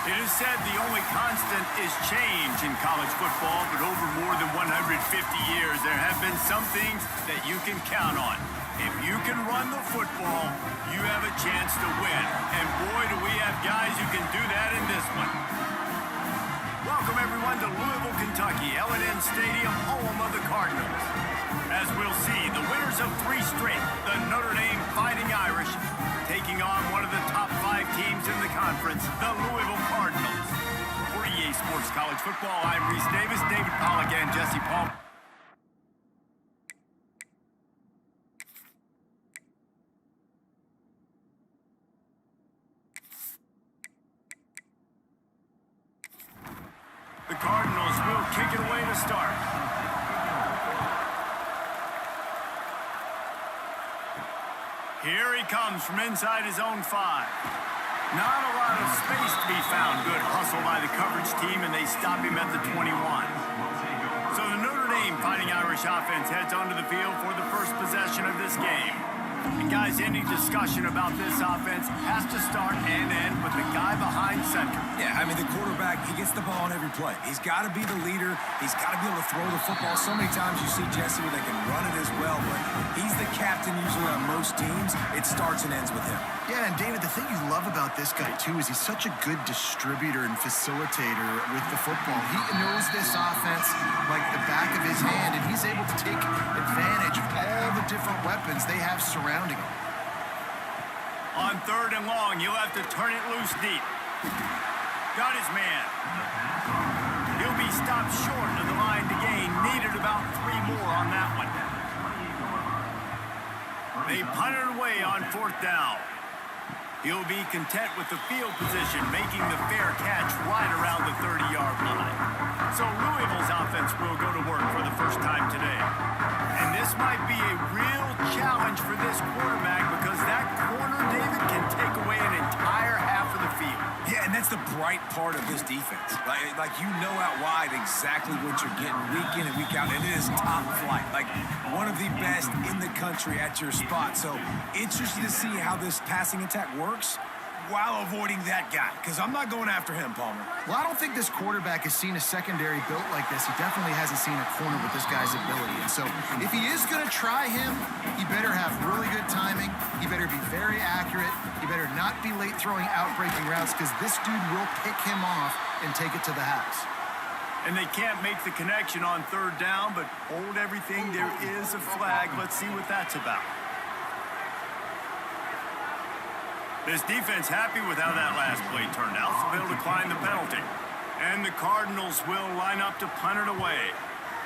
It is said the only constant is change in college football, but over more than 150 years, there have been some things that you can count on. If you can run the football, you have a chance to win. And boy, do we have guys who can do that in this one. Welcome, everyone, to Louisville, Kentucky, L&N Stadium, home of the Cardinals. As we'll see, the winners of 3 straight, the Notre Dame Fighting Irish, taking on one of the top 5 teams in the conference, the Louisville Cardinals. For EA Sports College Football, I'm Reese Davis, David Pollack, and Jesse Paul. The Cardinals will kick it away to start. Here he comes from inside his own 5. Not a lot of space to be found. Good hustle by the coverage team, and they stop him at the 21. So the Notre Dame Fighting Irish offense heads onto the field for the first possession of this game. And guys, any discussion about this offense has to start and end with the guy behind center. Yeah, I mean, the quarterback, he gets the ball on every play. He's got to be the leader. He's got to be able to throw the football. So many times you see Jesse where they can run it as well, but he's the captain usually on most teams. It starts and ends with him. Yeah, and David, the thing you love about this guy, too, is he's such a good distributor and facilitator with the football. He knows this offense like the back of his hand, and he's able to take advantage of all the different weapons they have surrounding him. On 3rd and long, he'll have to turn it loose deep. Got his man. He'll be stopped short of the line to gain. Needed about 3 more on that one. They punt it away on 4th down. He'll be content with the field position, making the fair catch right around the 30-yard line. So Louisville's offense will go to work for the first time today. And this might be a real challenge for this quarterback because that corner, David, can take away an entire half of the field. Yeah, and that's the bright part of this defense. Like you know out wide exactly what you're getting week in and week out, and it is top flight. Like one of the best in the country at your spot. So interested to see how this passing attack works while avoiding that guy, because I'm not going after him, Palmer. Well, I don't think this quarterback has seen a secondary built like this. He definitely hasn't seen a corner with this guy's ability. And so if he is going to try him, he better have really good timing. He better be very accurate. He better not be late throwing out-breaking routes because this dude will pick him off and take it to the house. And they can't make the connection on 3rd down, but hold everything. There is a flag. Let's see what that's about. This defense happy with how that last play turned out, so they'll decline the penalty. And the Cardinals will line up to punt it away.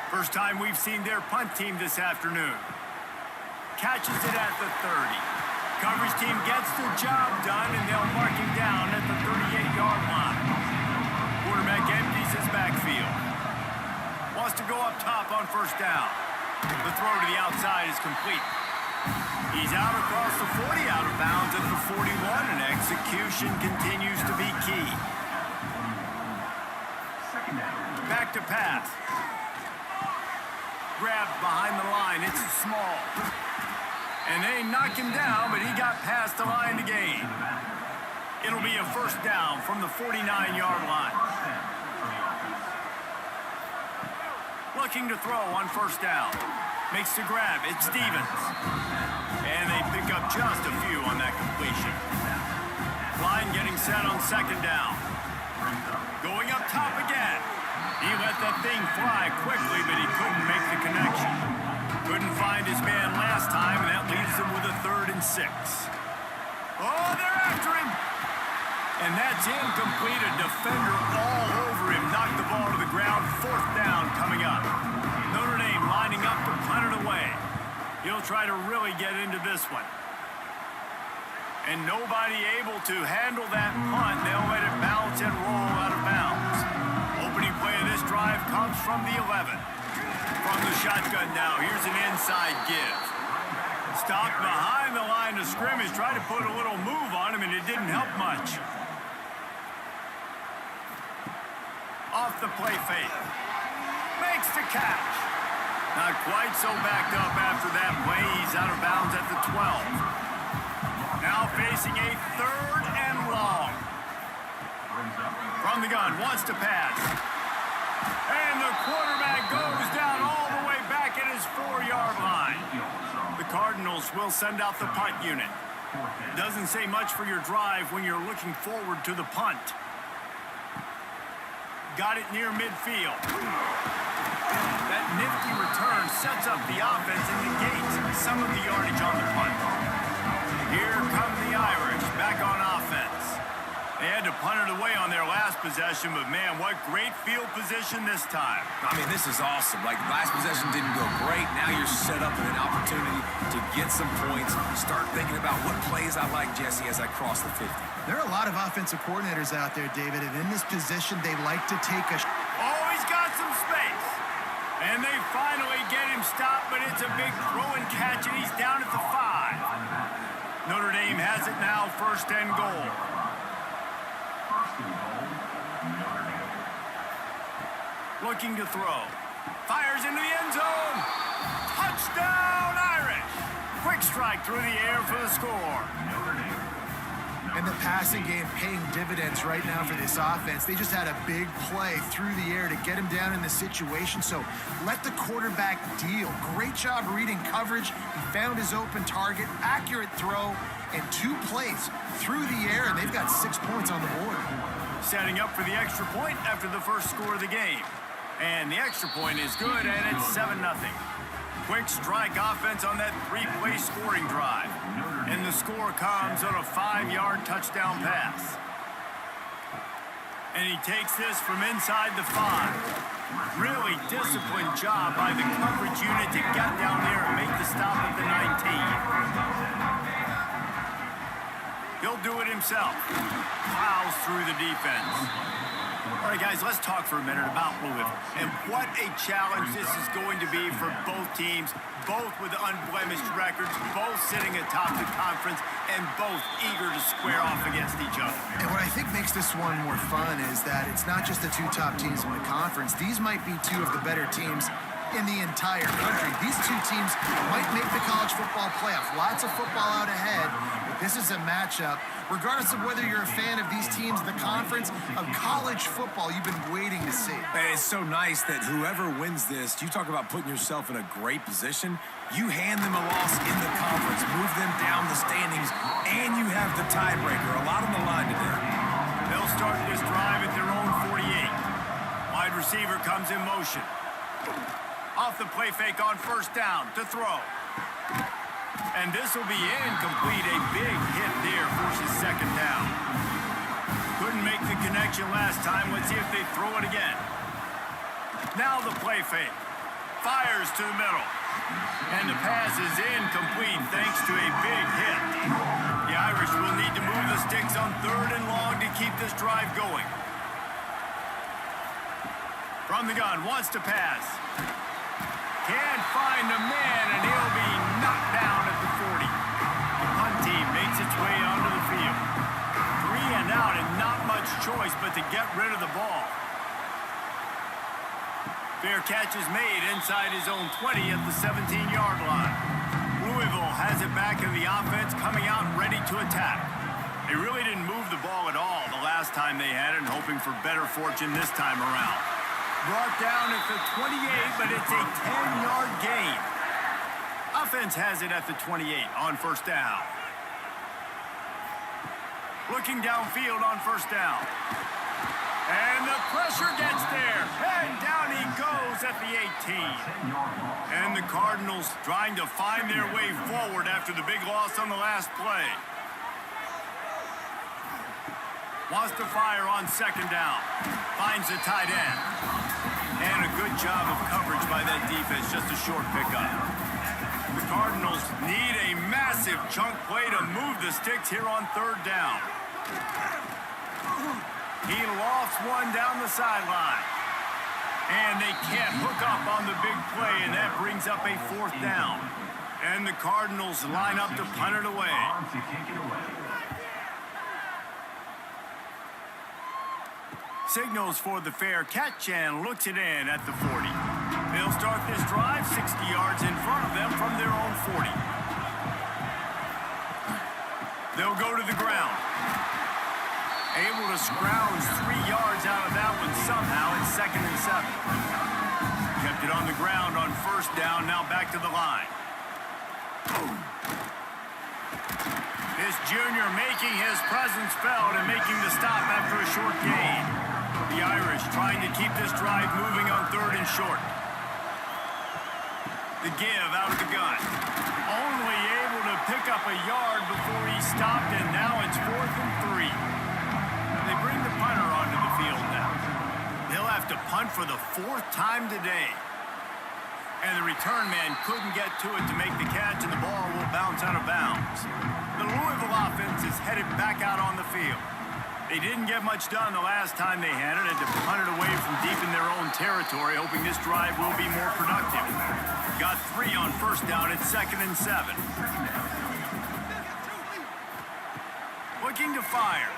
First time we've seen their punt team this afternoon. Catches it at the 30. Coverage team gets the job done, and they'll mark him down at the 38-yard line. Quarterback empties his backfield. Wants to go up top on 1st down. The throw to the outside is complete. He's out across the 40, out of bounds at the 41, and execution continues to be key. Back to pass. Grabbed behind the line. It's small. And they knock him down, but he got past the line to gain. It'll be a 1st down from the 49-yard line. Looking to throw on 1st down. Makes the grab. It's Stevens. And they pick up just a few on that completion. Line getting set on 2nd down. Going up top again. He let that thing fly quickly, but he couldn't make the connection. Couldn't find his man last time, and that leaves him with a 3rd and 6. Oh, they're after him. And that's incomplete. A defender all over him. Knocked the ball to the ground. 4th down coming up. Notre Dame lining up to punt it away. He'll try to really get into this one. And nobody able to handle that punt. They'll let it bounce and roll out of bounds. Opening play of this drive comes from the 11. From the shotgun now. Here's an inside give. Stopped behind the line of scrimmage. Tried to put a little move on him, and it didn't help much. Off the play fake. Makes the catch. Not quite so backed up after that play. He's out of bounds at the 12. Now facing a 3rd and long. From the gun, wants to pass. And the quarterback goes down all the way back at his 4-yard line. The Cardinals will send out the punt unit. Doesn't say much for your drive when you're looking forward to the punt. Got it near midfield. That nifty return sets up the offense and negates some of the yardage on the punt. Here come the Irish back on offense. They had to punt it away on their last possession, but man, what great field position this time. I mean, this is awesome. Like, last possession didn't go great. Now you're set up with an opportunity to get some points. Start thinking about what plays I like, Jesse, as I cross the 50. There are a lot of offensive coordinators out there, David, and in this position, they like to take a... Oh, he's got some space. And they finally get him stopped, but it's a big throw and catch, and he's down at the 5. Notre Dame has it now, 1st and goal. Looking to throw. Fires into the end zone. Touchdown, Irish. Quick strike through the air for the score. And the passing game paying dividends right now for this offense. They just had a big play through the air to get him down in the situation. So let the quarterback deal. Great job reading coverage. He found his open target, accurate throw, and 2 plays through the air, and they've got 6 points on the board. Setting up for the extra point after the first score of the game. And the extra point is good, and it's 7-0. Quick strike offense on that 3-play scoring drive. And the score comes on a 5-yard touchdown pass. And he takes this from inside the 5. Really disciplined job by the coverage unit to get down there and make the stop at the 19. He'll do it himself. Plows through the defense. All right, guys, let's talk for a minute about Louisville. And what a challenge this is going to be for both teams, both with unblemished records, both sitting atop the conference, and both eager to square off against each other. And what I think makes this one more fun is that it's not just the 2 top teams in the conference. These might be 2 of the better teams in the entire country. These 2 teams might make the college football playoff. Lots of football out ahead, but this is a matchup, regardless of whether you're a fan of these teams, the conference, of college football you've been waiting to see. And it's so nice that whoever wins this, you talk about putting yourself in a great position, you hand them a loss in the conference, move them down the standings, and you have the tiebreaker. A lot on the line today. They'll start this drive at their own 48. Wide receiver comes in motion. Off the play fake on 1st down to throw. And this will be incomplete. A big hit there forces 2nd down. Couldn't make the connection last time. Let's see if they throw it again. Now the play fake. Fires to the middle. And the pass is incomplete thanks to a big hit. The Irish will need to move the sticks on 3rd and long to keep this drive going. From the gun, wants to pass. Can't find the man, and he'll be knocked down at the 40. The punt team makes its way onto the field. 3 and out, and not much choice but to get rid of the ball. Fair catch is made inside his own 20 at the 17-yard line. Louisville has it back in the offense, coming out ready to attack. They really didn't move the ball at all the last time they had it, and hoping for better fortune this time around. Brought down at the 28, but it's a 10-yard gain. Offense has it at the 28 on 1st down. Looking downfield on 1st down. And the pressure gets there. And down he goes at the 18. And the Cardinals trying to find their way forward after the big loss on the last play. Wants to fire on 2nd down. Finds the tight end. And a good job of coverage by that defense. Just a short pickup. The Cardinals need a massive chunk play to move the sticks here on 3rd down. He lofts one down the sideline. And they can't hook up on the big play, and that brings up a 4th down. And the Cardinals line up to punt it away. Signals for the fair catch and looks it in at the 40. They'll start this drive 60 yards in front of them from their own 40. They'll go to the ground. Able to scrounge 3 yards out of that one somehow. It's 2nd and 7. Kept it on the ground on 1st down. Now back to the line. This junior making his presence felt and making the stop after a short gain. The Irish trying to keep this drive moving on 3rd and short. The give out of the gun. Only able to pick up a yard before he stopped, and now it's 4th and 3. They bring the punter onto the field now. They'll have to punt for the 4th time today. And the return man couldn't get to it to make the catch, and the ball will bounce out of bounds. The Louisville offense is headed back out on the field. They didn't get much done the last time they had it, and to punt it away from deep in their own territory, hoping this drive will be more productive. Got 3 on 1st down. It's 2nd and 7. Looking to fire.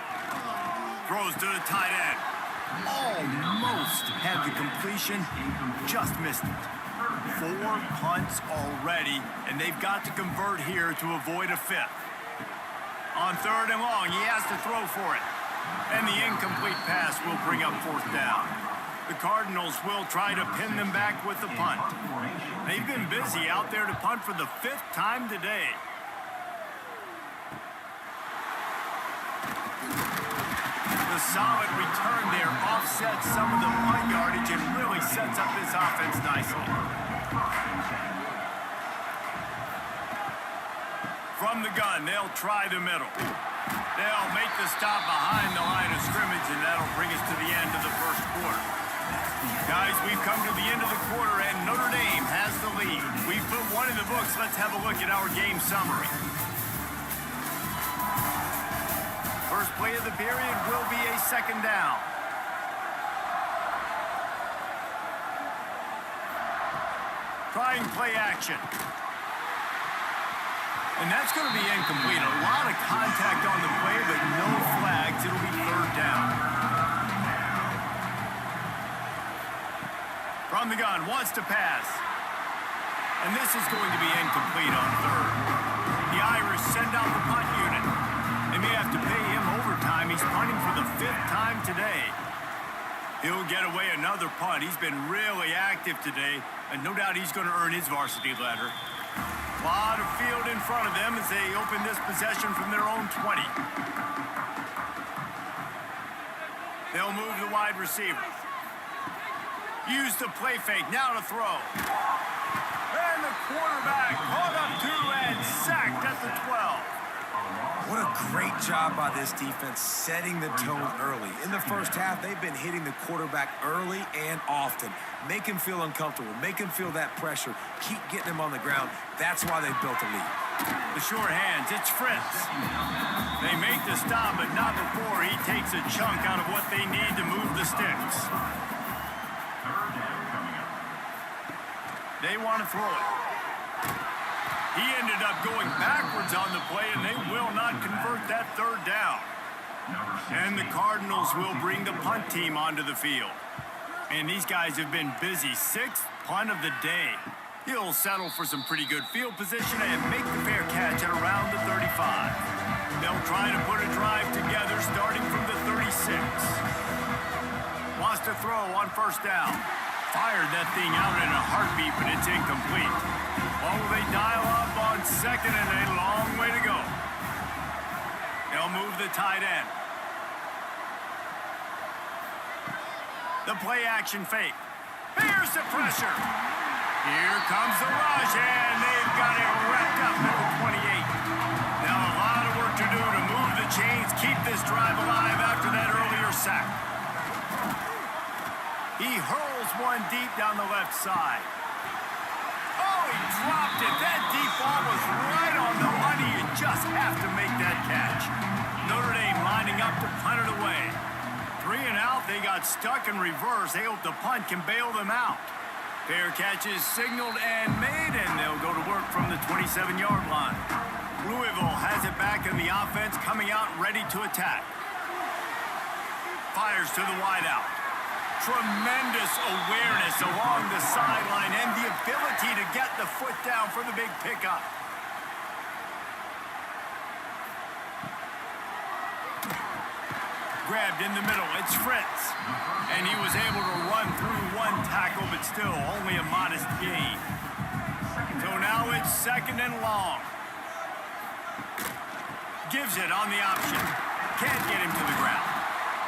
Throws to the tight end. Almost had the completion, just missed it. 4 punts already, and they've got to convert here to avoid a 5th. On 3rd and long, he has to throw for it. And the incomplete pass will bring up 4th down. The Cardinals will try to pin them back with the punt. They've been busy out there to punt for the 5th time today. The solid return there offsets some of the punt yardage and really sets up this offense nicely. From the gun, they'll try the middle. They'll make the stop behind the line of scrimmage, and that'll bring us to the end of the 1st quarter. Guys, we've come to the end of the quarter, and Notre Dame has the lead. We've put one in the books. Let's have a look at our game summary. First play of the period will be a 2nd down. Trying play action. And that's going to be incomplete. A lot of contact on the play, but no flags. It'll be 3rd down. From the gun, wants to pass. And this is going to be incomplete on 3rd. The Irish send out the punt unit. They may have to pay him overtime. He's punting for the 5th time today. He'll get away another punt. He's been really active today, and no doubt he's going to earn his varsity letter. A lot of field in front of them as they open this possession from their own 20. They'll move the wide receiver. Use the play fake, now to throw. And the quarterback caught up 2 and sacked at the 12. What a great job by this defense setting the tone early. In the 1st half, they've been hitting the quarterback early and often. Make him feel uncomfortable. Make him feel that pressure. Keep getting him on the ground. That's why they built a lead. The sure hands, it's Fritz. They make the stop, but not before he takes a chunk out of what they need to move the sticks. They want to throw it. He ended up going backwards on the play, and they will not convert that 3rd down. And the Cardinals will bring the punt team onto the field. And these guys have been busy. 6th punt of the day. He'll settle for some pretty good field position and make the fair catch at around the 35. They'll try to put a drive together starting from the 36. Wants to throw on 1st down. Fired that thing out in a heartbeat, but it's incomplete. Well, they dial up on 2nd and a long way to go. They'll move the tight end. The play action fake. Here's the pressure. Here comes the rush, and they've got it wrapped up at the 28. Now a lot of work to do to move the chains, keep this drive alive after that earlier sack. He hurls one deep down the left side. Oh, he dropped it. That deep ball was right on the money. You just have to make that catch. Notre Dame lining up to punt it away. 3 and out. They got stuck in reverse. They hope the punt can bail them out. Fair catch is signaled and made, and they'll go to work from the 27-yard line. Louisville has it back in the offense, coming out ready to attack. Fires to the wideout. Tremendous awareness along the sideline and the ability to get the foot down for the big pickup. grabbed in the middle. It's Fritz. And he was able to run through one tackle, but still only a modest gain. So now it's 2nd and long. Gives it on the option. Can't get him to the ground.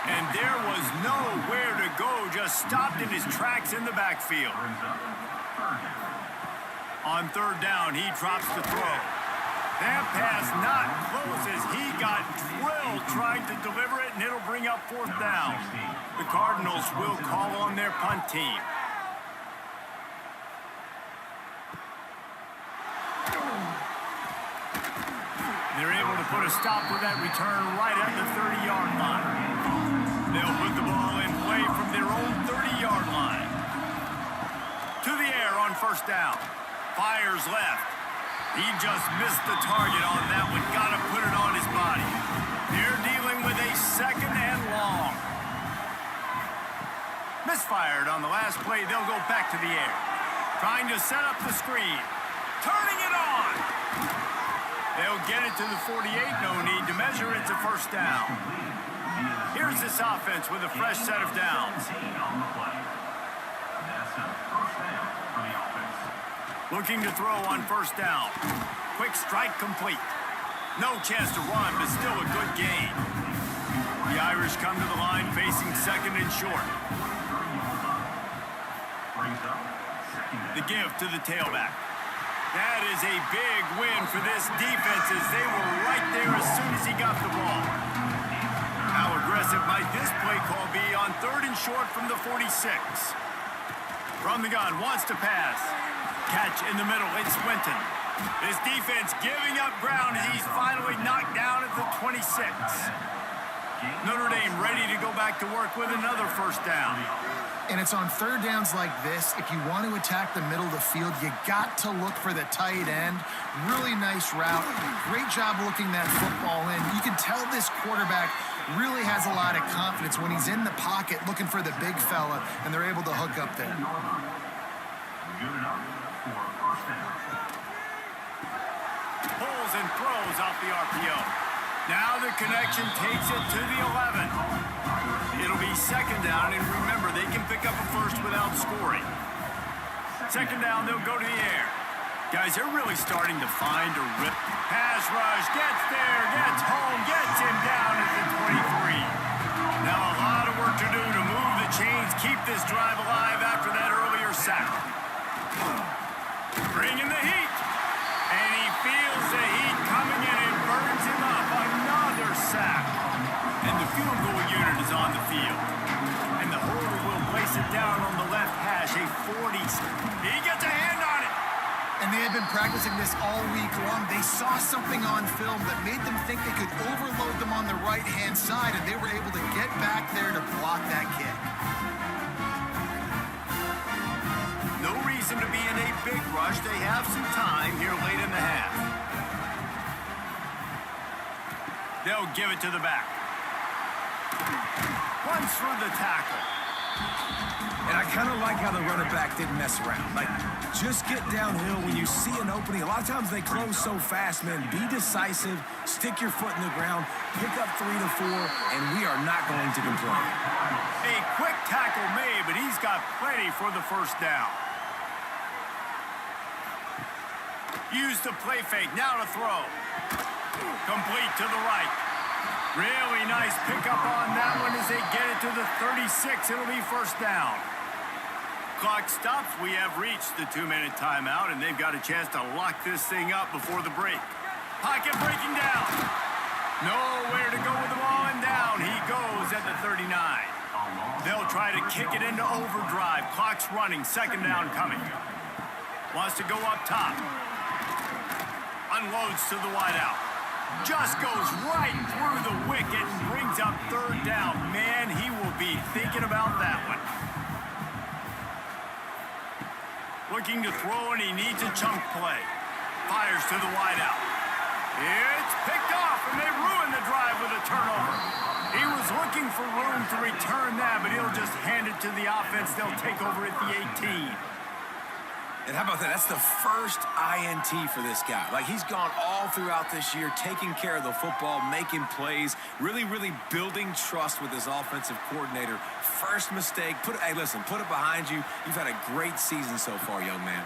And there was nowhere to go, just stopped in his tracks in the backfield. On 3rd down, he drops the throw. That pass not close as he got drilled trying to deliver it, and it'll bring up 4th down. The Cardinals will call on their punt team. They're able to put a stop to that return right at the 30-yard line. They'll put the ball in play from their own 30-yard line. To the air on 1st down. Fires left. He just missed the target on that one. Got to put it on his body. They're dealing with a 2nd and long. Misfired on the last play. They'll go back to the air. Trying to set up the screen. Turning it on. They'll get it to the 48. No need to measure. It's a 1st down. Here's this offense with a fresh set of downs. Looking to throw on 1st down. Quick strike complete. No chance to run, but still a good gain. The Irish come to the line facing 2nd and short. The give to the tailback. That is a big win for this defense as they were right there as soon as he got the ball. How aggressive might this play call be on 3rd and short from the 46? From the gun, wants to pass. Catch in the middle, it's Winton. This defense giving up ground as he's finally knocked down at the 26. Notre Dame ready to go back to work with another 1st down. And it's on 3rd downs like this. If you want to attack the middle of the field, you got to look for the tight end. Really nice route. Great job looking that football in. You can tell this quarterback really has a lot of confidence when he's in the pocket looking for the big fella, and they're able to hook up there. Pulls and throws off the RPO. Now the connection takes it to the 11. It'll be 2nd down, and remember, they can pick up a 1st without scoring. 2nd down, they'll go to the air. Guys, they're really starting to find a rip. Pass rush, gets there, gets home, gets him down at the 23. Now a lot of work to do to move the chains, keep this drive alive after that earlier sack. Bringing the heat. And he feels the heat coming in and burns him up. Another sack. And the field goal unit is on the field. And the holder will place it down on the left hash, a 40. He gets a hand on it. And they had been practicing this all week long. They saw something on film that made them think they could overload them on the right-hand side, and they were able to get back there to block that kick. No reason to be in a big rush. They have some time here late in the half. They'll give it to the back. Runs for the tackle. And I kind of like how the running back didn't mess around. Like, just get downhill when you see an opening. A lot of times they close so fast, man. Be decisive, stick your foot in the ground, pick up 3 to 4, and we are not going to complain. A quick tackle made, but he's got plenty for the 1st down. Use the play fake, now to throw. Complete to the right. Really nice pickup on that one as they get it to the 36. It'll be 1st down. Clock stops. We have reached the 2-minute timeout, and they've got a chance to lock this thing up before the break. Pocket breaking down. Nowhere to go with the ball, and down he goes at the 39. They'll try to kick it into overdrive. Clock's running. 2nd down coming. Wants to go up top. Unloads to the wideout. Just goes right through the wicket and brings up 3rd down. Man, he will be thinking about that one. Looking to throw, and he needs a chunk play. Fires to the wideout. It's picked off, and they ruin the drive with a turnover. He was looking for room to return that, but he'll just hand it to the offense. They'll take over at the 18. And how about that? That's the first INT for this guy. Like, he's gone all throughout this year, taking care of the football, making plays, really building trust with his offensive coordinator. First mistake, hey, listen, put it behind you. You've had a great season so far, young man.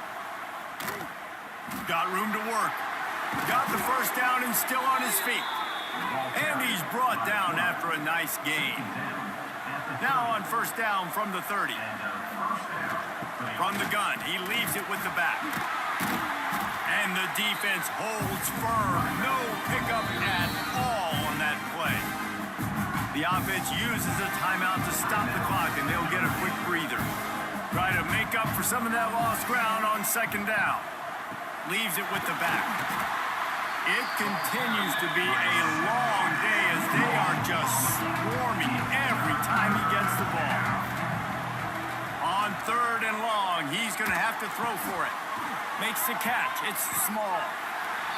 Got room to work. Got the first down and still on his feet. And he's brought down after a nice gain. Now on first down from the 30. From the gun, he leaves it with the back. And the defense holds firm. No pickup at all on that play. The offense uses a timeout to stop the clock, and they'll get a quick breather. Try to make up for some of that lost ground on second down. Leaves it with the back. It continues to be a long day as they are just swarming every time he gets the ball. On third and long, he's going to have to throw for it. Makes the catch. It's small.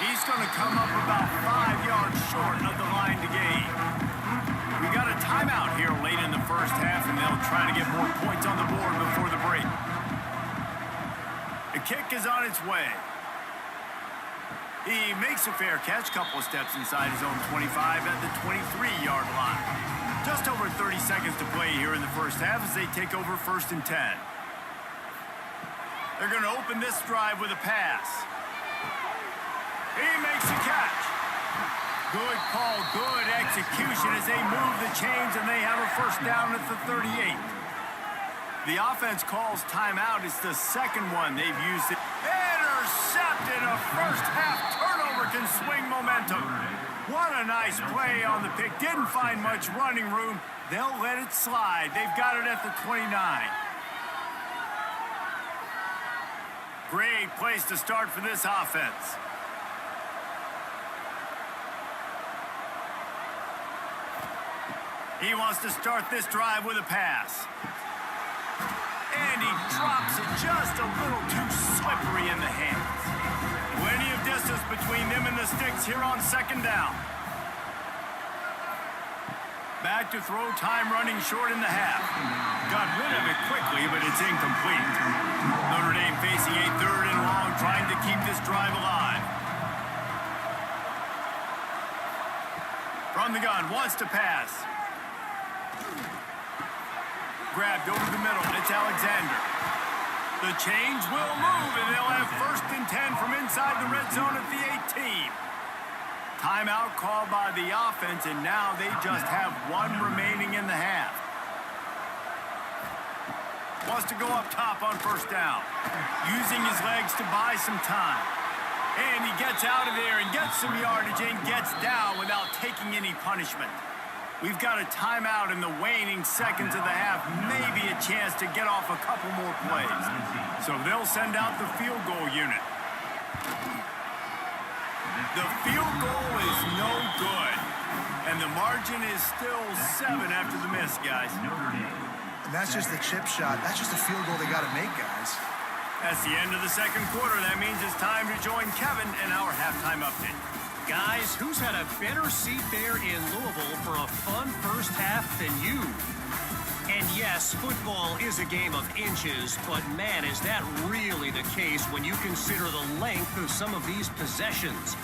He's going to come up about 5 yards short of the line to gain. We got a timeout here late in the first half, and they'll try to get more points on the board before the break. The kick is on its way. He makes a fair catch, couple of steps inside his own 25 at the 23-yard line. Just over 30 seconds to play here in the first half as they take over 1st and 10. They're going to open this drive with a pass. He makes a catch. Good call, good execution as they move the chains and they have a first down at the 38. The offense calls timeout. It's the second one they've used it. Intercepted. A first half turnover can swing momentum. What a nice play on the pick. Didn't find much running room. They'll let it slide. They've got it at the 29. Great place to start for this offense. He wants to start this drive with a pass. And he drops it just a little too slippery in the hands. Plenty of distance between them and the sticks here on second down. Back to throw, time running short in the half. Got rid of it quickly, but it's incomplete. Notre Dame facing a third and long, trying to keep this drive alive. From the gun, wants to pass. Grabbed over the middle. It's Alexander. The chains will move, and they'll have 1st and 10 from inside the red zone at the 18. Timeout called by the offense, and now they just have one remaining in the half. Wants to go up top on first down. Using his legs to buy some time. And he gets out of there and gets some yardage and gets down without taking any punishment. We've got a timeout in the waning seconds of the half, maybe a chance to get off a couple more plays. So they'll send out the field goal unit. The field goal is no good, and the margin is still 7 after the miss, guys. And that's just the chip shot. That's just a field goal they got to make, guys. That's the end of the second quarter. That means it's time to join Kevin in our halftime update. Guys, who's had a better seat there in Louisville for a fun first half than you? And yes, football is a game of inches, but man, is that really the case when you consider the length of some of these possessions.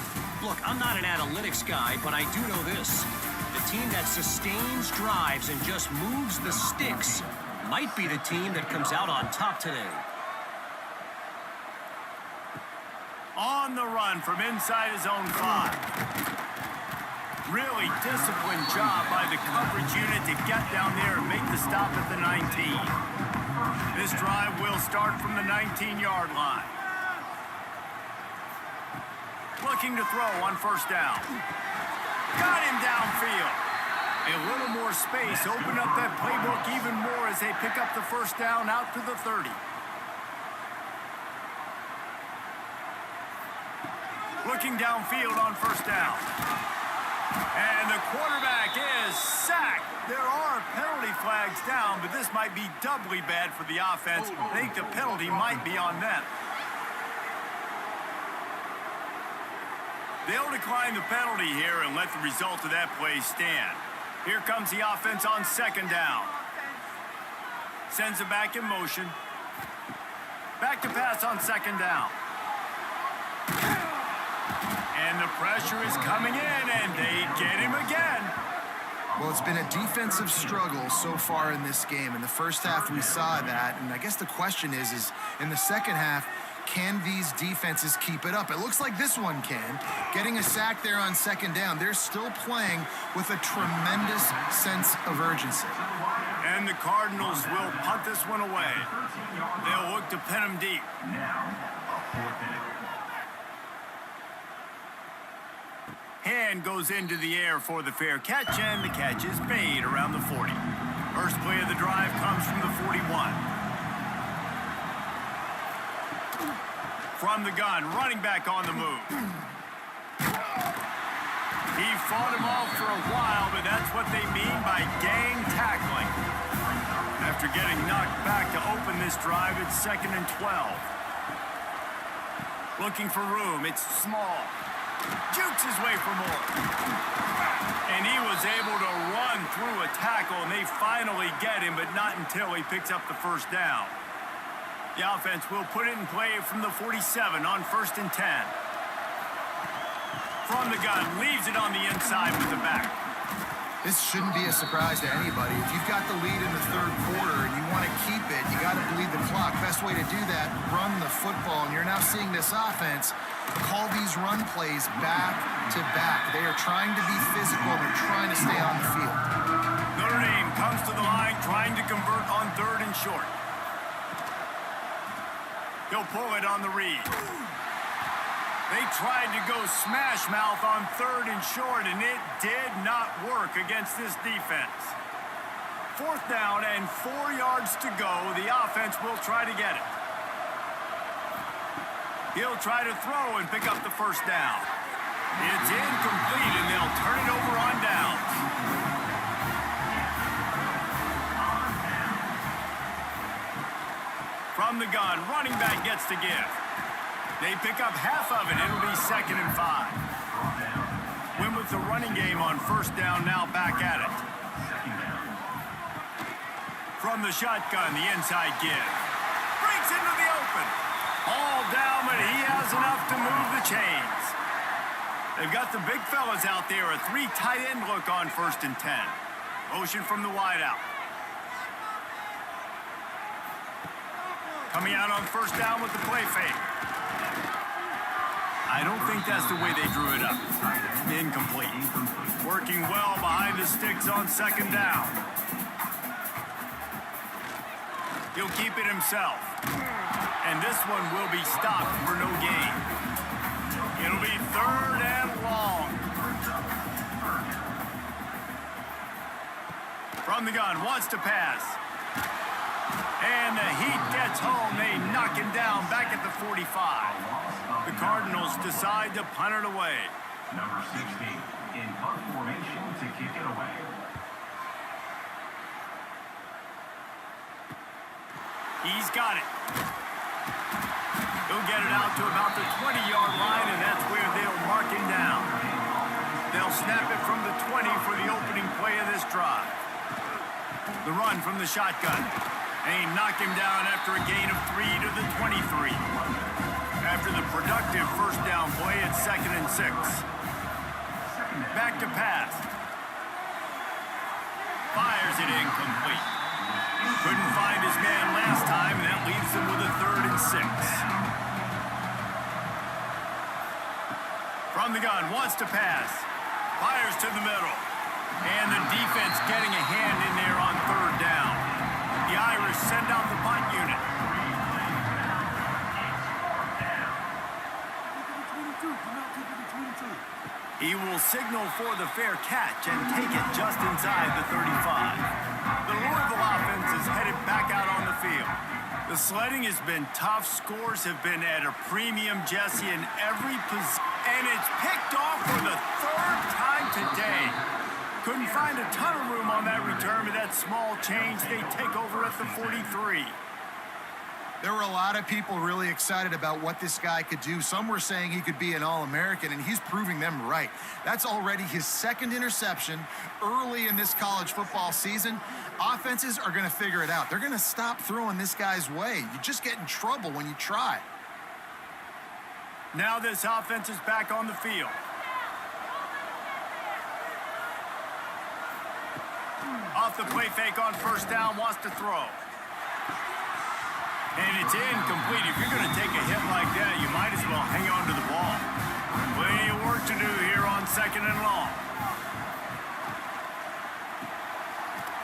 Look, I'm not an analytics guy, but I do know this. The team that sustains drives and just moves the sticks might be the team that comes out on top today. On the run from inside his own 5. Really disciplined job by the coverage unit to get down there and make the stop at the 19. This drive will start from the 19-yard line. Looking to throw on first down. Got him downfield. A little more space. Open up that playbook even more as they pick up the first down out to the 30. Looking downfield on first down. And the quarterback is sacked. There are penalty flags down, but this might be doubly bad for the offense. I think the penalty might be on them. They'll decline the penalty here and let the result of that play stand. Here comes the offense on second down. Sends it back in motion. Back to pass on second down. And the pressure is coming in, and they get him again. Well, it's been a defensive struggle so far in this game. In the first half, we saw that, and I guess the question is in the second half, can these defenses keep it up? It looks like this one can. Getting a sack there on second down. They're still playing with a tremendous sense of urgency. And the Cardinals will punt this one away. They'll look to pin him deep. Hand goes into the air for the fair catch, and the catch is made around the 40. First play of the drive comes from the 41. From the gun, running back on the move. He fought him off for a while, but that's what they mean by gang tackling. After getting knocked back to open this drive, it's 2nd and 12. Looking for room, it's small. Jukes his way for more. And he was able to run through a tackle, and they finally get him, but not until he picks up the first down. The offense will put it in play from the 47 on 1st and 10. From the gun, leaves it on the inside with the back. This shouldn't be a surprise to anybody. If you've got the lead in the third quarter and you want to keep it, you got to bleed the clock. Best way to do that, run the football. And you're now seeing this offense call these run plays back to back. They are trying to be physical. They're trying to stay on the field. Notre Dame comes to the line, trying to convert on 3rd and short. He'll pull it on the read. They tried to go smash mouth on 3rd and short, and it did not work against this defense. 4th down and 4 yards to go. The offense will try to get it. He'll try to throw and pick up the first down. It's incomplete, and they'll turn it over on downs. From the gun, running back gets the give. They pick up half of it. It'll be 2nd and 5. Win with the running game on 1st down, now back at it. From the shotgun, the inside give. Breaks into the open. All down, but he has enough to move the chains. They've got the big fellas out there. A 3 tight end look on 1st and 10. Motion from the wideout. Coming out on 1st down with the play fake. I don't think that's the way they drew it up. Incomplete. Working well behind the sticks on 2nd down. He'll keep it himself. And this one will be stopped for no gain. It'll be 3rd and long. From the gun, wants to pass. And the Heat gets home. They knock him down back at the 45. The Cardinals decide to punt it away. Number 60 in punt formation to kick it away. He's got it. He'll get it out to about the 20-yard line, and that's where they'll mark him down. They'll snap it from the 20 for the opening play of this drive. The run from the shotgun. They knock him down after a gain of 3 to the 23. After the productive 1st down play, it's 2nd and 6. Back to pass. Fires it incomplete. Couldn't find his man last time, and that leaves him with a 3rd and 6. From the gun, wants to pass. Fires to the middle. And the defense getting a hand in there on 3rd down. The Irish send out the punt unit. He will signal for the fair catch and take it just inside the 35. The Louisville offense is headed back out on the field. The sledding has been tough. Scores have been at a premium, Jesse, in every position. And it's picked off for the 3rd time today. Couldn't find a ton of room on that return, but that small change, they take over at the 43. There were a lot of people really excited about what this guy could do. Some were saying he could be an All-American, and he's proving them right. That's already his second interception early in this college football season. Offenses are going to figure it out. They're going to stop throwing this guy's way. You just get in trouble when you try. Now this offense is back on the field. Off the play fake on first down, wants to throw. And it's incomplete. If you're going to take a hit like that, you might as well hang on to the ball. Plenty of work to do here on second and long.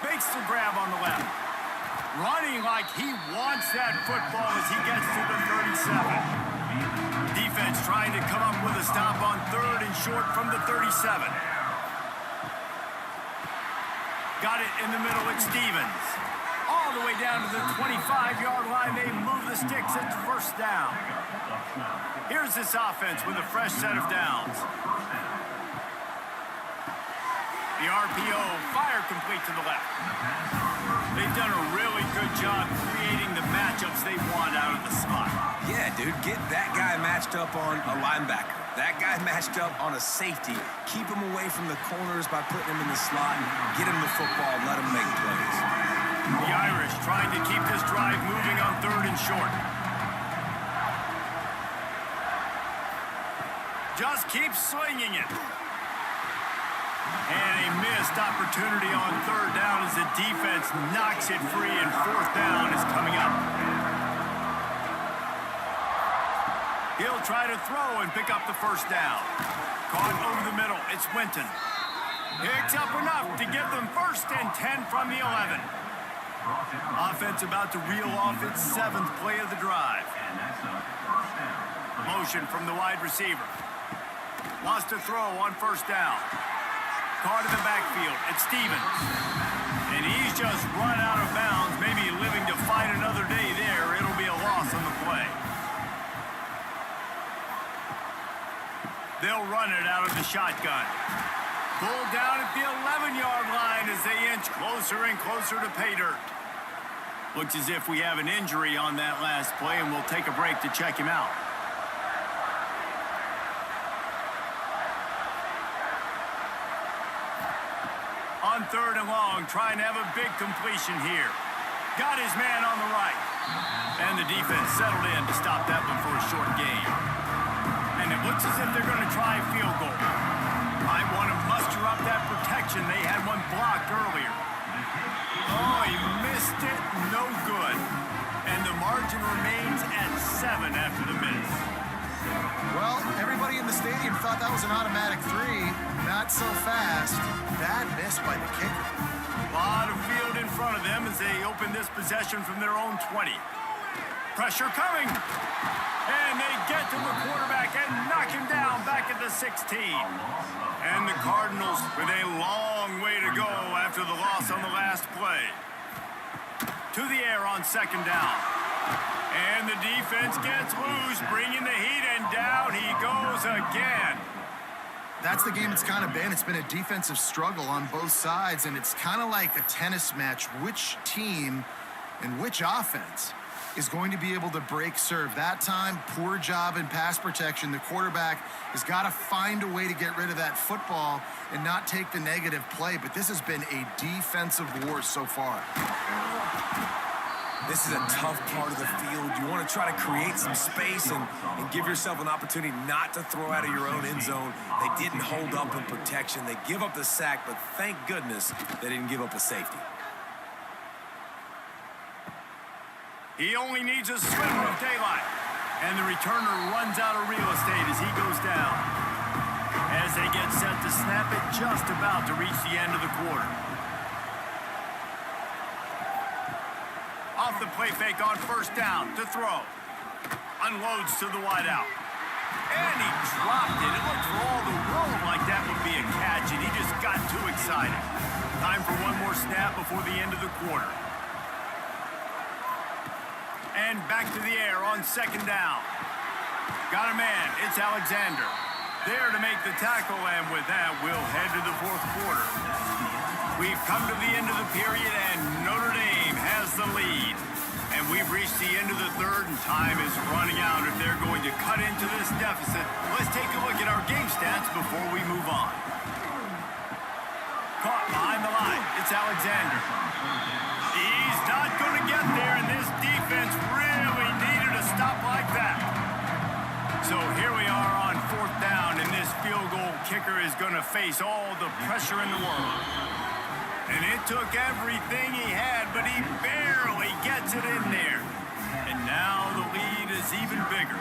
Makes the grab on the left. Running like he wants that football as he gets to the 37. Defense trying to come up with a stop on third and short from the 37. Got it in the middle. It's Stevens. All the way down to the 25-yard line. They move the sticks. It's first down. Here's this offense with a fresh set of downs. The RPO, fire complete to the left. They've done a really good job creating the matchups they want out of the slot. Yeah, dude, get that guy matched up on a linebacker. That guy matched up on a safety. Keep him away from the corners by putting him in the slot. Get him the football, let him make plays. The Irish trying to keep this drive moving on third and short. Just keep slinging it. And a missed opportunity on third down as the defense knocks it free, and fourth down is coming up. He'll try to throw and pick up the first down. Caught over the middle. It's Winton. Picks up enough to give them first and 10 from the 11. Offense about to reel off its seventh play of the drive. Motion from the wide receiver. Wants to throw on first down. Caught in the backfield. It's Stevens. And he's just run out of bounds, maybe living to fight another day there. It'll be a loss on the play. They'll run it out of the shotgun. Pulled down at the 11-yard line as they inch closer and closer to pay dirt. Looks as if we have an injury on that last play, and we'll take a break to check him out. On third and long, trying to have a big completion here. Got his man on the right. And the defense settled in to stop that one for a short gain. And it looks as if they're going to try a field goal. Might want to muster up that protection. They had one blocked earlier. Oh, he missed it. No good. And the margin remains at 7 after the miss. Well, everybody in the stadium thought that was an automatic 3. Not so fast. Bad miss by the kicker. A lot of field in front of them as they open this possession from their own 20. Pressure coming. And they get to the quarterback and knock him down back at the 16. And the Cardinals with a long way to go after the loss on the last play. To the air on second down. And the defense gets loose, bringing the heat, and down he goes again. That's the game it's kind of been. It's been a defensive struggle on both sides, and it's kind of like a tennis match. Which team and which offense is going to be able to break serve? That time, poor job in pass protection. The quarterback has got to find a way to get rid of that football and not take the negative play, but this has been a defensive war so far. This is a tough part of the field. You want to try to create some space and give yourself an opportunity not to throw out of your own end zone. They didn't hold up in protection. They give up the sack, but thank goodness they didn't give up a safety. He only needs a sliver of daylight. And the returner runs out of real estate as he goes down. As they get set to snap it, just about to reach the end of the quarter. Off the play fake on first down to throw. Unloads to the wideout. And he dropped it. It looked for all the world like that would be a catch, and he just got too excited. Time for one more snap before the end of the quarter. And back to the air on second down. Got a man. It's Alexander. There to make the tackle, and with that, we'll head to the fourth quarter. We've come to the end of the period, and Notre Dame has the lead. And And we've reached the end of the third, and time is running out if they're going to cut into this deficit. Let's take a look at our game stats before we move on. Caught behind the line. It's Alexander. He's not going to get there, and this defense really needed a stop like that. So here we are on fourth down, and this field goal kicker is going to face all the pressure in the world. And it took everything he had, but he barely gets it in there. And now the lead is even bigger.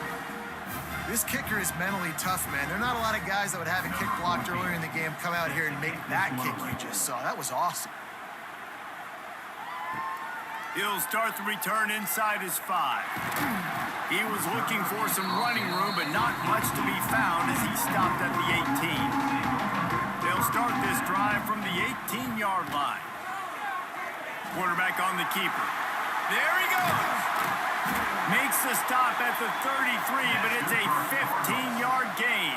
This kicker is mentally tough, man. There are not a lot of guys that would have a kick blocked earlier in the game come out here and make that kick you just saw. That was awesome. He'll start the return inside his 5. He was looking for some running room, but not much to be found as he stopped at the 18. They'll start this drive from the 18-yard line. Quarterback on the keeper. There he goes. Makes the stop at the 33, but it's a 15-yard gain.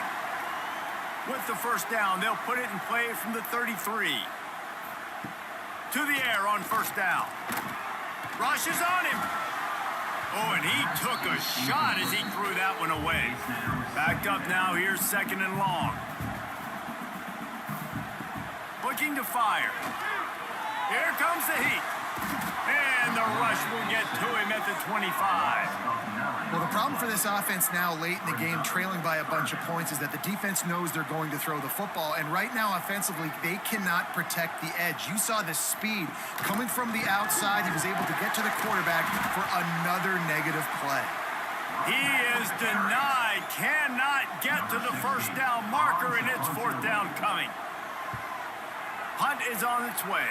With the first down, they'll put it in play from the 33. To the air on first down. Rush is on him. Oh, and he took a shot as he threw that one away. Backed up now, here's second and long. Looking to fire. Here comes the heat. And the rush will get to him at the 25. Well, the problem for this offense now late in the game, trailing by a bunch of points, is that the defense knows they're going to throw the football. And right now, offensively, they cannot protect the edge. You saw the speed coming from the outside. He was able to get to the quarterback for another negative play. He is denied, cannot get to the first down marker, and it's fourth down coming. Punt is on its way.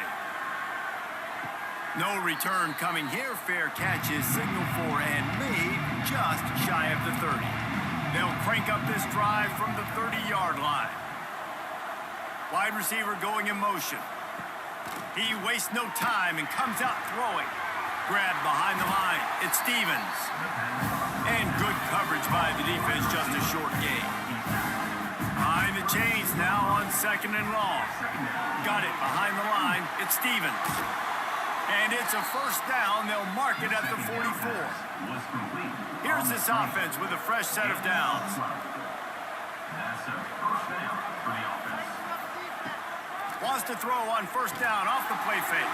No return coming here. Fair catch is signaled for and made just shy of the 30. They'll crank up this drive from the 30-yard line. Wide receiver going in motion. He wastes no time and comes out throwing. Grabbed behind the line. It's Stevens. And good coverage by the defense, just a short gain. Behind the chains now on second and long. Got it behind the line. It's Stevens. And it's a first down. They'll mark it at the 44. Here's this offense with a fresh set of downs. That's a first down for the offense. Wants to throw on first down off the play fake.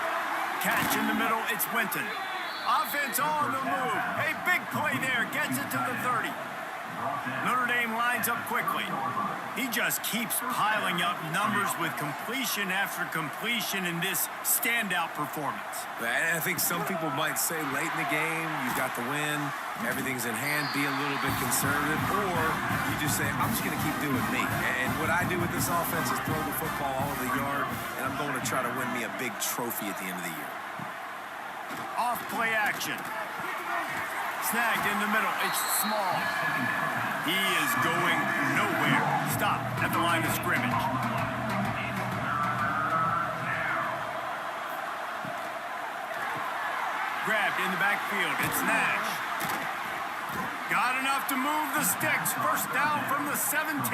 Catch in the middle. It's Winton. Offense on the move. A big play there. Gets it to the 30. Notre Dame lines up quickly. He just keeps piling up numbers with completion after completion in this standout performance. And I think some people might say late in the game, you've got the win, everything's in hand, be a little bit conservative, or you just say, I'm just going to keep doing me. And what I do with this offense is throw the football all over the yard, and I'm going to try to win me a big trophy at the end of the year. Off play action. Snagged in the middle. It's Small. He is going nowhere. Stop at the line of scrimmage. Grabbed in the backfield. It's Nash. Got enough to move the sticks. First down from the 17.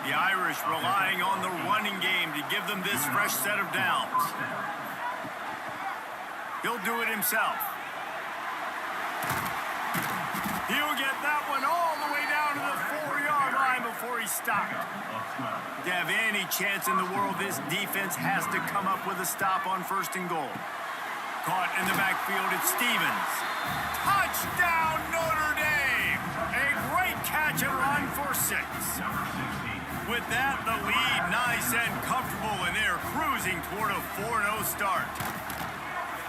The Irish relying on the running game to give them this fresh set of downs. He'll do it himself. He'll get that one all the way down to the 4-yard line before he stopped. To have any chance in the world, this defense has to come up with a stop on first and goal. Caught in the backfield, it's Stevens. Touchdown, Notre Dame! A great catch and run for 6. With that, the lead nice and comfortable, and they're cruising toward a 4-0 start.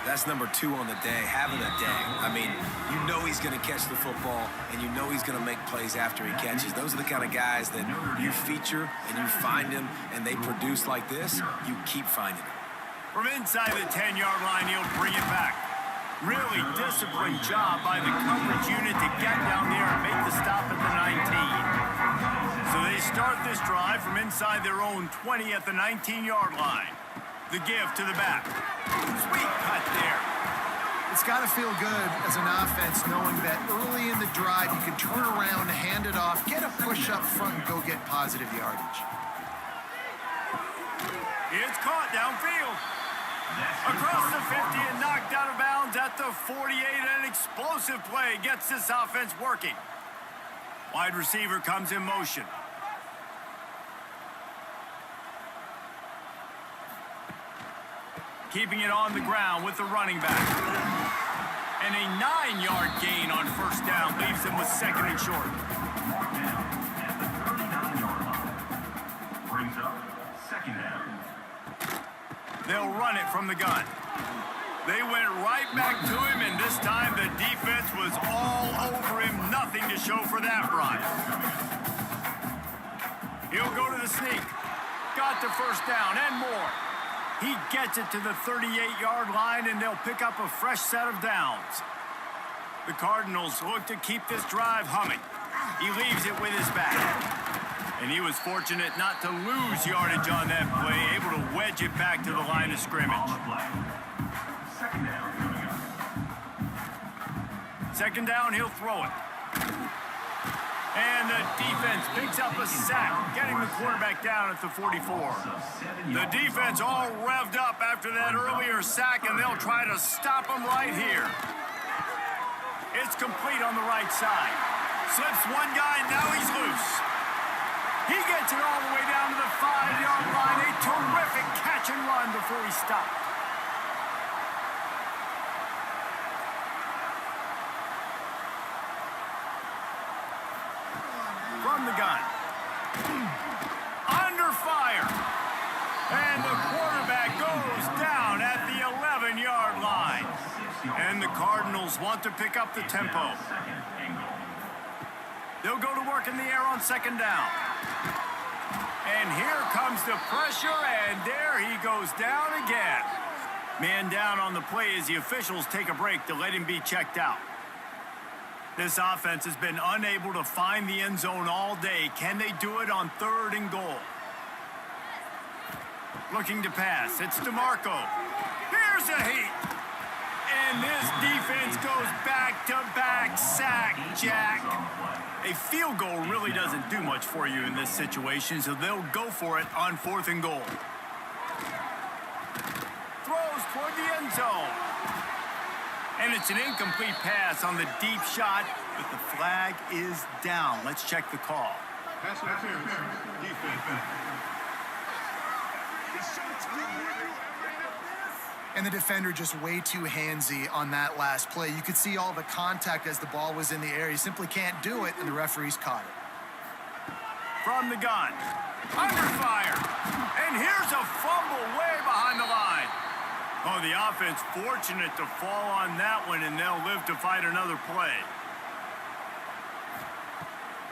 That's number 2 on the day, having a day. I mean, you know he's going to catch the football, and you know he's going to make plays after he catches. Those are the kind of guys that you feature, and you find them, and they produce like this, you keep finding them. From inside the 10-yard line, he'll bring it back. Really disciplined job by the coverage unit to get down there and make the stop at the 19. So they start this drive from inside their own 20 at the 19-yard line. The give to the back. Sweet cut there. It's got to feel good as an offense knowing that early in the drive you can turn around, hand it off, get a push up front, and go get positive yardage. It's caught downfield. Across the 50 and knocked out of bounds at the 48. An explosive play gets this offense working. Wide receiver comes in motion. Keeping it on the ground with the running back. And a 9-yard gain on first down leaves them with second and short. Mark down at the 39-yard line. Brings up second down. They'll run it from the gun. They went right back to him, and this time the defense was all over him. Nothing to show for that run. He'll go to the sneak. Got the first down and more. He gets it to the 38-yard line, and they'll pick up a fresh set of downs. The Cardinals look to keep this drive humming. He leaves it with his back. And he was fortunate not to lose yardage on that play, able to wedge it back to the line of scrimmage. Second down coming up. Second down, he'll throw it. And the defense picks up a sack, getting the quarterback down at the 44. The defense all revved up after that earlier sack, and they'll try to stop him right here. It's complete on the right side. Slips one guy, now he's loose. He gets it all the way down to the 5-yard line. A terrific catch and run before he stopped. From the gun. Under fire. And the quarterback goes down at the 11-yard line. And the Cardinals want to pick up the tempo. They'll go to work in the air on second down. And here comes the pressure, and there he goes down again. Man down on the play as the officials take a break to let him be checked out. This offense has been unable to find the end zone all day. Can they do it on third and goal? Looking to pass. It's DeMarco. Here's a heat. And this defense goes back-to-back sack, Jack. A field goal really doesn't do much for you in this situation, so they'll go for it on fourth and goal. Throws toward the end zone. And it's an incomplete pass on the deep shot, but the flag is down. Let's check the call. Pass interference. Defense. And the defender just way too handsy on that last play. You could see all the contact as the ball was in the air. He simply can't do it, and the referees caught it. From the gun. Under fire. And here's a fumble way behind the line. Oh, the offense fortunate to fall on that one, and they'll live to fight another play.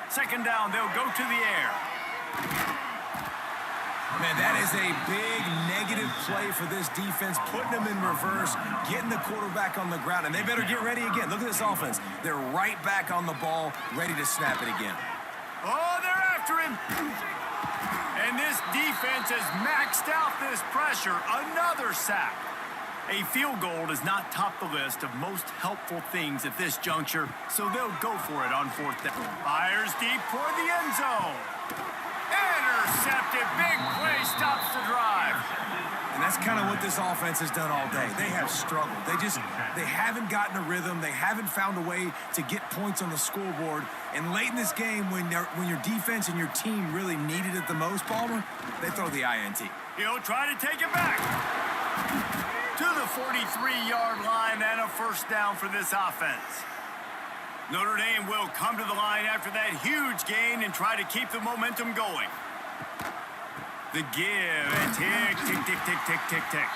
Second down, they'll go to the air. Man, that is a big negative play for this defense, putting them in reverse, getting the quarterback on the ground, and they better get ready again. Look at this offense. They're right back on the ball, ready to snap it again. Oh, they're after him. And this defense has maxed out this pressure. Another sack. A field goal does not top the list of most helpful things at this juncture, so they'll go for it on fourth down. Fires deep toward the end zone. Intercepted. Big play stops the drive. And that's kind of what this offense has done all day. They have struggled. They haven't gotten a rhythm. They haven't found a way to get points on the scoreboard. And late in this game, when your defense and your team really needed it the most, Palmer, they throw the INT. He'll try to take it back. To the 43-yard line and a first down for this offense. Notre Dame will come to the line after that huge gain and try to keep the momentum going. The give and tick, tick, tick, tick, tick, tick, tick.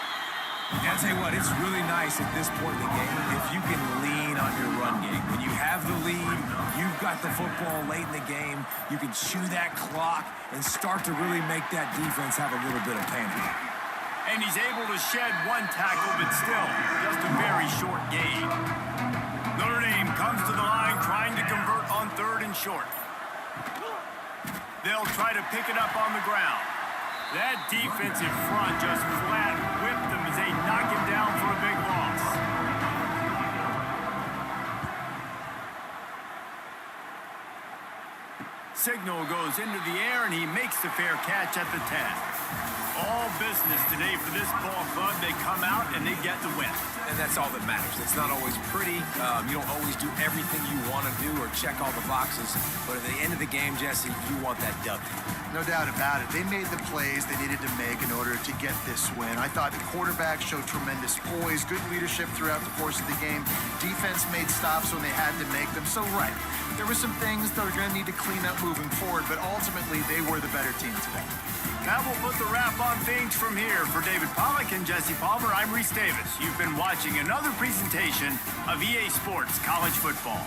And I'll tell you what, it's really nice at this point in the game if you can lean on your run game. When you have the lead, you've got the football late in the game, you can chew that clock and start to really make that defense have a little bit of panic. And he's able to shed one tackle, but still just a very short gain. Notre Dame comes to the line trying to convert on third and short. They'll try to pick it up on the ground. That defensive front just flat whipped them as they knock him down for a big loss. Signal goes into the air, and he makes the fair catch at the 10. All business today for this ball club. They come out and they get the win. And that's all that matters. It's not always pretty. You don't always do everything you want to do or check all the boxes. But at the end of the game, Jesse, you want that W. No doubt about it. They made the plays they needed to make in order to get this win. I thought the quarterback showed tremendous poise, good leadership throughout the course of the game. Defense made stops when they had to make them. So, right, there were some things they're going to need to clean up moving forward, but ultimately they were the better team today. That will put the wrap on things from here. For David Pollack and Jesse Palmer, I'm Reese Davis. You've been watching another presentation of EA Sports College Football.